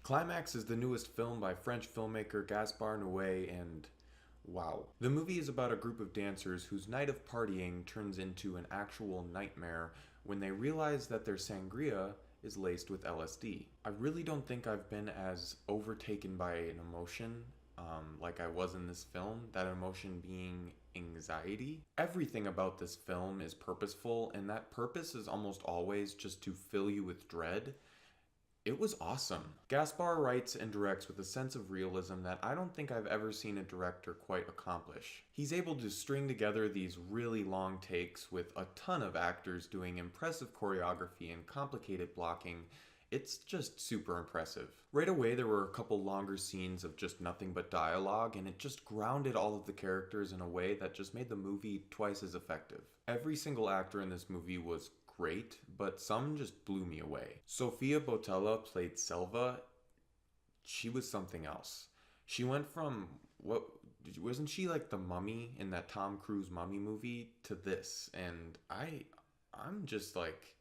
Climax is the newest film by French filmmaker Gaspar Noé, and wow. The movie is about a group of dancers whose night of partying turns into an actual nightmare when they realize that their sangria is laced with LSD. I really don't think I've been as overtaken by an emotion like I was in this film, that emotion being anxiety. Everything about this film is purposeful, and that purpose is almost always just to fill you with dread. It was awesome. Gaspar writes and directs with a sense of realism that I don't think I've ever seen a director quite accomplish. He's able to string together these really long takes with a ton of actors doing impressive choreography and complicated blocking. It's just super impressive. Right away, there were a couple longer scenes of just nothing but dialogue, and it just grounded all of the characters in a way that just made the movie twice as effective. Every single actor in this movie was great, but some just blew me away. Sofia Boutella played Selva. She was something else. She went from wasn't she like the mummy in that Tom Cruise mummy movie to this, and I'm just like,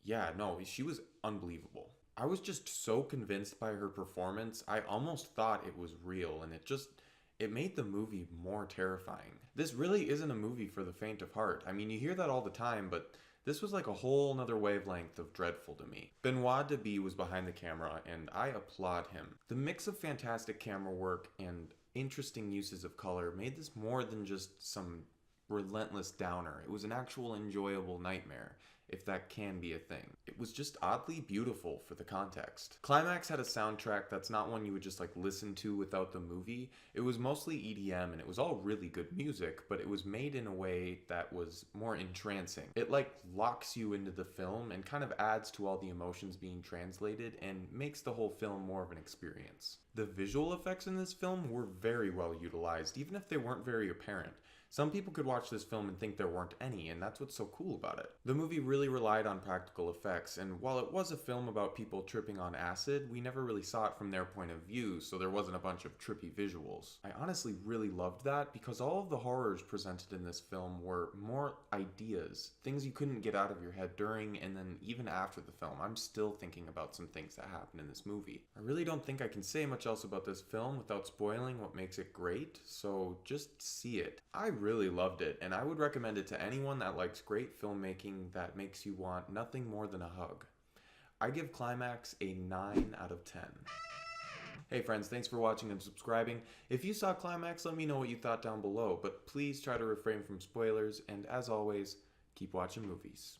yeah, no, she was unbelievable. I was just so convinced by her performance. I almost thought it was real, and it made the movie more terrifying. This really isn't a movie for the faint of heart. I mean, you hear that all the time, but this was like a whole nother wavelength of dreadful to me. Benoit Debie was behind the camera, and I applaud him. The mix of fantastic camera work and interesting uses of color made this more than just some relentless downer. It was an actual enjoyable nightmare, if that can be a thing. It was just oddly beautiful for the context. Climax had a soundtrack that's not one you would just like listen to without the movie. It was mostly EDM, and it was all really good music, but it was made in a way that was more entrancing. It like locks you into the film and kind of adds to all the emotions being translated and makes the whole film more of an experience. The visual effects in this film were very well utilized, even if they weren't very apparent. Some people could watch this film and think there weren't any, and that's what's so cool about it. The movie really relied on practical effects, and while it was a film about people tripping on acid, we never really saw it from their point of view, so there wasn't a bunch of trippy visuals. I honestly really loved that because all of the horrors presented in this film were more ideas, things you couldn't get out of your head during and then even after the film. I'm still thinking about some things that happened in this movie. I really don't think I can say much else about this film without spoiling what makes it great, so just see it. I really loved it, and I would recommend it to anyone that likes great filmmaking that makes you want nothing more than a hug. I give Climax a 9 out of 10. Hey friends, thanks for watching and subscribing. If you saw Climax, let me know what you thought down below, but please try to refrain from spoilers, and as always, keep watching movies.